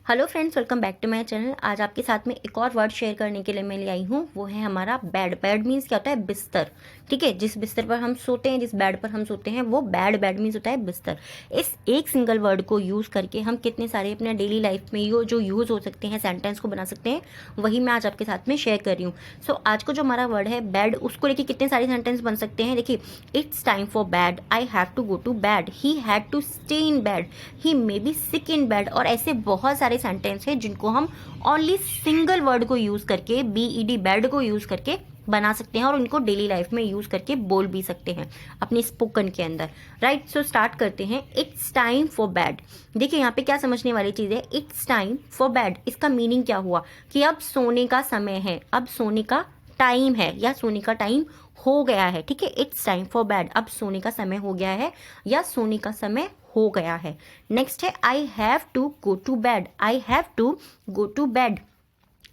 Hello friends, welcome back to my channel. आज आपके साथ में एक और वर्ड शेयर करने के लिए मैं ले आई हूँ, वो है हमारा बेड। बेड मीन्स क्या होता है? बिस्तर। ठीक है, जिस बिस्तर पर हम सोते हैं, जिस बेड पर हम सोते हैं, वो बेड। बेड मीन्स होता है बिस्तर। इस एक सिंगल वर्ड को यूज़ करके हम कितने सारे अपने डेली लाइफ में जो यूज़ हो सकते हैं, सेंटेंस को बना सकते हैं, वही मैं आज आपके साथ में शेयर कर रही हूँ। सो आज को जो हमारा वर्ड है बेड, उसको लेके कितने सारे सेंटेंस बन सकते हैं। देखिए, it's time for bed, I have to go to bed, he had to stay in bed, he may be sick in bed. और ऐसे बहुत सारे सेंटेंस हैं जिनको हम ओनली सिंगल वर्ड को यूज करके, BED, बेड को यूज करके बना सकते हैं और उनको डेली लाइफ में यूज करके बोल भी सकते हैं अपनी स्पोकन के अंदर। राइट, सो स्टार्ट करते हैं। It's time for bed. देखिए यहाँ पे क्या समझने वाली चीज है, इट्स टाइम फॉर बेड। इसका मीनिंग क्या हुआ कि अब सोने का समय है, अब सोने का टाइम है, या सोने का टाइम हो गया है। ठीक है, इट्स टाइम फॉर बेड, अब सोने का समय हो गया है या सोने का समय हो गया है। नेक्स्ट है I have to go to bed. I have to go to bed.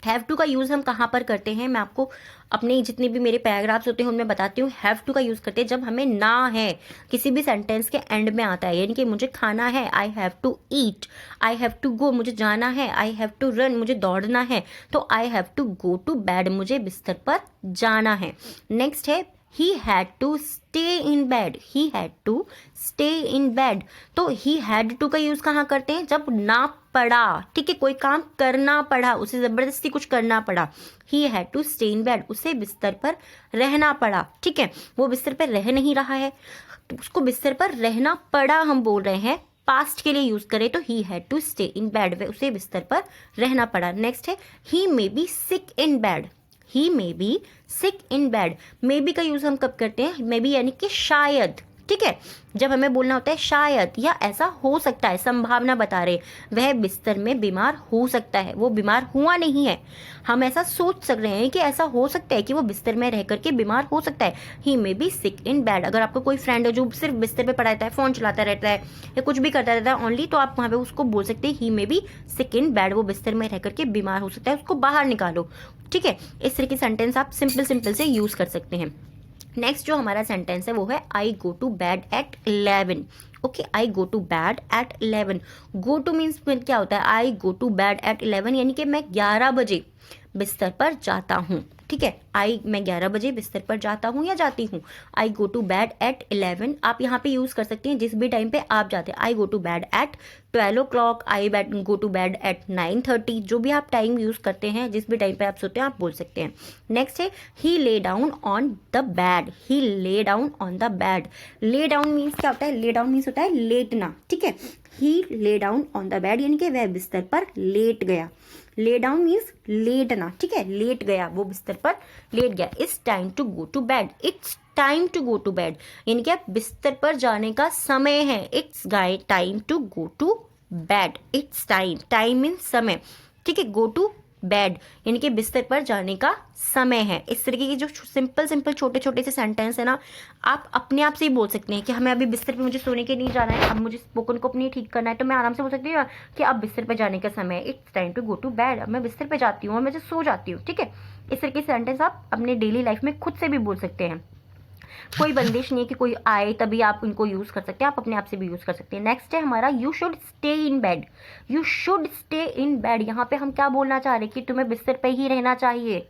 Have to का यूज हम कहाँ पर करते हैं, मैं आपको अपने जितने भी मेरे पैराग्राफ्स होते हैं उनमें बताती हूँ। हैव टू का यूज करते हैं जब हमें ना है, किसी भी सेंटेंस के एंड में आता है, यानी कि मुझे खाना है, I have to eat. I have to go, मुझे जाना है। आई हैव टू रन, मुझे दौड़ना है। तो I have to go to bed, मुझे बिस्तर पर जाना है। नेक्स्ट है he had to stay in bed, he had to stay in bed। तो he had to का यूज कहाँ करते हैं, जब ना पड़ा। ठीक है, कोई काम करना पड़ा, उसे जबरदस्ती कुछ करना पड़ा। he had to stay in bed, उसे बिस्तर पर रहना पड़ा। ठीक है, वो बिस्तर पर रह नहीं रहा है, तो उसको बिस्तर पर रहना पड़ा हम बोल रहे हैं। पास्ट के लिए यूज करें तो he had to stay in bed, वे उसे बिस्तर पर रहना पड़ा। नेक्स्ट है he may be sick in bed, he may be sick in bed. May be का यूज हम कब करते हैं, मे बी यानी कि शायद। ठीक है, जब हमें बोलना होता है शायद या ऐसा हो सकता है, संभावना बता रहे, वह बिस्तर में बीमार हो सकता है, वो बीमार हुआ नहीं है, हम ऐसा सोच सक रहे हैं कि ऐसा हो सकता है कि वो बिस्तर में रह करके बीमार हो सकता है। He may be sick in bed. अगर आपका कोई फ्रेंड है जो सिर्फ बिस्तर पे पड़ा रहता है, फोन चलाता रहता है या कुछ भी करता रहता है ओनली, तो आप वहाँ पे उसको बोल सकते हैं ही may be sick in bed, वो बिस्तर में रह करके बीमार हो सकता है, उसको बाहर निकालो। ठीक है, इस तरह की सेंटेंस आप सिंपल सिंपल से यूज कर सकते हैं। नेक्स्ट जो हमारा सेंटेंस है वो है I go to bed at 11। Okay, I go to bed at 11। Go to means क्या होता है, I go to bed at 11, यानी कि मैं 11 बजे बिस्तर पर जाता हूँ। ठीक है, मैं 11 बजे बिस्तर पर जाता हूँ या जाती हूँ। आई गो टू बेड एट 11 आप यहाँ पे यूज कर सकते हैं जिस भी टाइम पे आप जाते हैं। I go to bed at 12 o'clock, I go to bed at 9:30। जो भी आप टाइम यूज करते हैं, जिस भी टाइम पे आप सोते हैं, आप बोल सकते हैं। नेक्स्ट है he lay down on the bed. He lay down on the bed. Lay down means क्या होता है, ले डाउन मीन्स होता है लेटना। ठीक है, he lay down on the bed, यानी कि वह बिस्तर पर लेट गया। ले डाउन मीन्स लेटना। ठीक है, लेट गया, वो बिस्तर पर लेट गया। It's time to go to bed. It's time to go to bed, यानी कि अब बिस्तर पर जाने का समय है। It's time to go to bed. It's time, time means समय। ठीक है, गो टू बेड यानी कि बिस्तर पर जाने का समय है। इस तरीके की जो सिंपल सिंपल छोटे छोटे से सेंटेंस है ना, आप अपने आप से ही बोल सकते हैं कि हमें अभी बिस्तर पे, मुझे सोने के नहीं जाना है, अब मुझे स्पोकन को अपनी ठीक करना है, तो मैं आराम से बोल सकती हूँ कि अब बिस्तर पे जाने का समय है। It's time to go to bed, अब मैं बिस्तर पे जाती हूँ और मैं सो जाती हूँ। ठीक है, इस तरीके से सेंटेंस आप अपने डेली लाइफ में खुद से भी बोल सकते हैं। कोई बंदिश नहीं है कि कोई आए तभी आप इनको यूज कर सकते हैं, आप अपने आप से भी यूज कर सकते हैं। नेक्स्ट है हमारा you should stay in bed. You should stay in bed, यहाँ पे हम क्या बोलना चाह रहे हैं कि तुम्हें बिस्तर पे ही रहना चाहिए।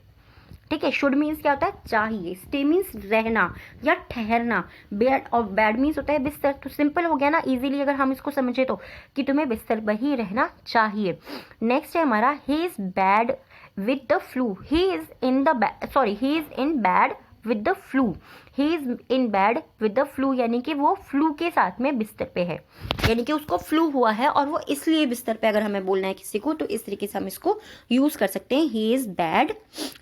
ठीक है, शुड मीन्स क्या होता है, चाहिए। स्टे मीन्स रहना या ठहरना। बेड और बेड मीन्स होता है बिस्तर। तो सिंपल हो गया ना, इजीली अगर हम इसको समझे तो, कि तुम्हें बिस्तर पर ही रहना चाहिए। नेक्स्ट है हमारा he is bad with the flu. He is in the sorry he is in bed with the flu. He is in bed with the flu, यानी कि वो फ्लू के साथ में बिस्तर पे है, यानी कि उसको फ्लू हुआ है और वो इसलिए बिस्तर पे, अगर हमें बोलना है किसी को, तो इस तरीके से हम इसको यूज कर सकते हैं। He is bad,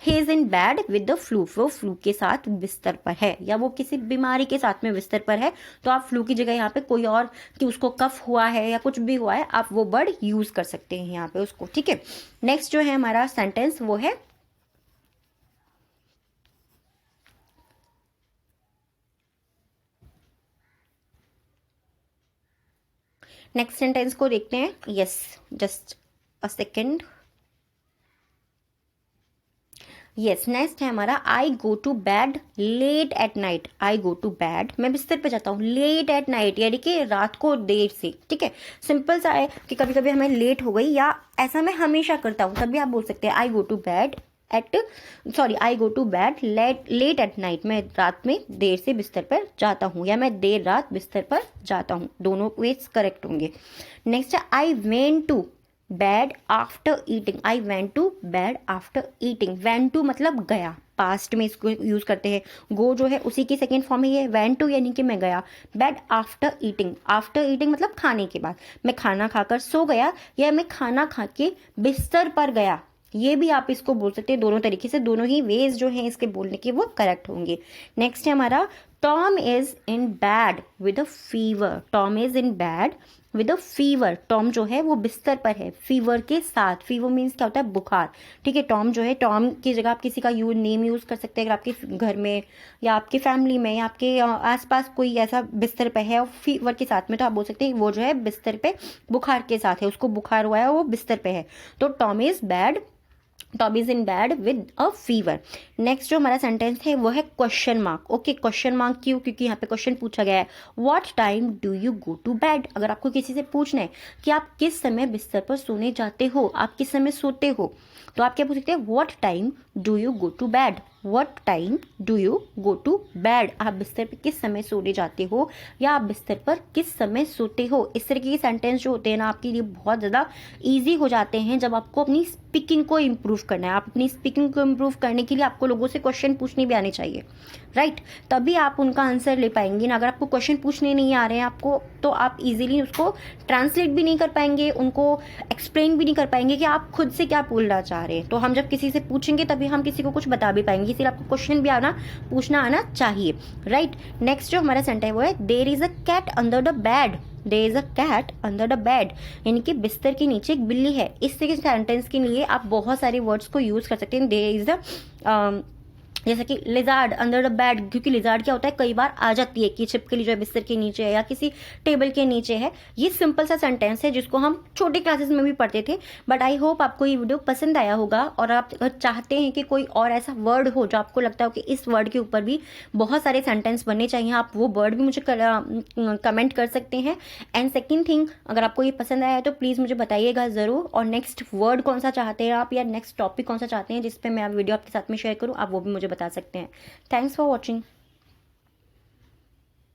he is in bed with the flu, वो फ्लू के साथ बिस्तर पर है या वो किसी बीमारी के साथ में बिस्तर पर है। तो आप फ्लू की जगह यहाँ पे कोई और, कि उसको कफ हुआ है या कुछ भी हुआ है, आप वो वर्ड यूज कर सकते हैं यहाँ पे उसको। ठीक है, नेक्स्ट जो है हमारा सेंटेंस वो है, नेक्स्ट सेंटेंस को देखते हैं। Yes, just a second. Yes, next है हमारा I go to bed late at night. I go to bed, मैं बिस्तर पे जाता हूँ लेट एट नाइट, यानी कि रात को देर से। ठीक है, सिंपल सा है कि कभी कभी हमें लेट हो गई, या ऐसा मैं हमेशा करता हूँ, तभी आप बोल सकते हैं I go to bed at, sorry, I go to bed late at night, मैं रात में देर से बिस्तर पर जाता हूँ, या मैं देर रात बिस्तर पर जाता हूँ, दोनों वेज करेक्ट होंगे। नेक्स्ट है I went to bed after eating. I went to bed after eating. Went to मतलब गया, पास्ट में इसको यूज करते हैं। गो जो है उसी की सेकेंड फॉर्म है ये, वेंट टू यानी कि मैं गया। Bed after eating, after eating मतलब खाने के बाद, मैं खाना खाकर सो गया, या मैं खाना खा के बिस्तर पर गया, ये भी आप इसको बोल सकते हैं दोनों तरीके से, दोनों ही वेज जो हैं इसके बोलने के वो करेक्ट होंगे। नेक्स्ट है हमारा Tom is in bed with a fever. Tom is in bed with a fever. Tom जो है वो बिस्तर पर है फीवर के साथ। फीवर मीन्स क्या होता है, बुखार। ठीक है, टॉम जो है, टॉम की जगह आप किसी का नेम यूज कर सकते हैं अगर आपके घर में या आपके फैमिली में या आपके आसपास कोई ऐसा बिस्तर पे है और फीवर के साथ में, तो आप बोल सकते हैं वो जो है बिस्तर पे बुखार के साथ है, उसको बुखार हुआ है, वो बिस्तर पे है। तो Tom is bed, Tom is in bed with a fever. Next जो हमारा सेंटेंस है वो है question mark. Okay, question mark क्यों, क्योंकि यहाँ पे क्वेश्चन पूछा गया है, what time do you go to bed. अगर आपको किसी से पूछना है कि आप किस समय बिस्तर पर सोने जाते हो, आप किस समय सोते हो, तो आप क्या पूछ सकते हैं, what time do you go to bed. What time do you go to bed, आप बिस्तर पर किस समय सोने जाते हो, या आप बिस्तर पर किस समय सोते हो। इस तरीके के सेंटेंस जो होते हैं ना आपके लिए बहुत ज़्यादा ईजी हो जाते हैं जब आपको अपनी स्पीकिंग को इम्प्रूव करना है। आप अपनी स्पीकिंग को इम्प्रूव करने के लिए आपको लोगों से क्वेश्चन पूछने भी आने चाहिए, राइट, तभी आप उनका आंसर ले पाएंगे ना। अगर आपको क्वेश्चन पूछने नहीं आ रहे हैं आपको, तो आप इजीली उसको ट्रांसलेट भी नहीं कर पाएंगे, उनको एक्सप्लेन भी नहीं कर पाएंगे कि आप खुद से क्या बोलना चाह रहे हैं। तो हम जब किसी से पूछेंगे तभी हम किसी को कुछ बता भी पाएंगे, इसलिए आपको क्वेश्चन भी पूछना आना चाहिए, राइट। नेक्स्ट जो हमारा सेंटेंस है वो है there is a cat under the bed. There is a cat under the bed, यानी कि बिस्तर के नीचे एक बिल्ली है। इस तरह के सेंटेंस के लिए आप बहुत सारे वर्ड्स को यूज कर सकते हैं। देयर इज द जैसे कि लिजार्ड अंडर द बेड, क्योंकि लिजार्ड क्या होता है, कई बार आ जाती है कि छिपकली जो है बिस्तर के नीचे है या किसी टेबल के नीचे है। ये सिंपल सा सेंटेंस है जिसको हम छोटे क्लासेस में भी पढ़ते थे। बट आई होप आपको ये वीडियो पसंद आया होगा, और आप चाहते हैं कि कोई और ऐसा वर्ड हो जो आपको लगता हो कि इस वर्ड के ऊपर भी बहुत सारे सेंटेंस बनने चाहिए, आप वो वर्ड भी मुझे कमेंट कर सकते हैं। एंड सेकेंड थिंग, अगर आपको ये पसंद आया है तो प्लीज़ मुझे बताइएगा ज़रूर, और नेक्स्ट वर्ड कौन सा चाहते हैं आप, या नेक्स्ट टॉपिक कौन सा चाहते हैं जिस पे मैं वीडियो आपके साथ में शेयर करूँ, आप वो भी मुझे बता सकते हैं। Thanks for watching.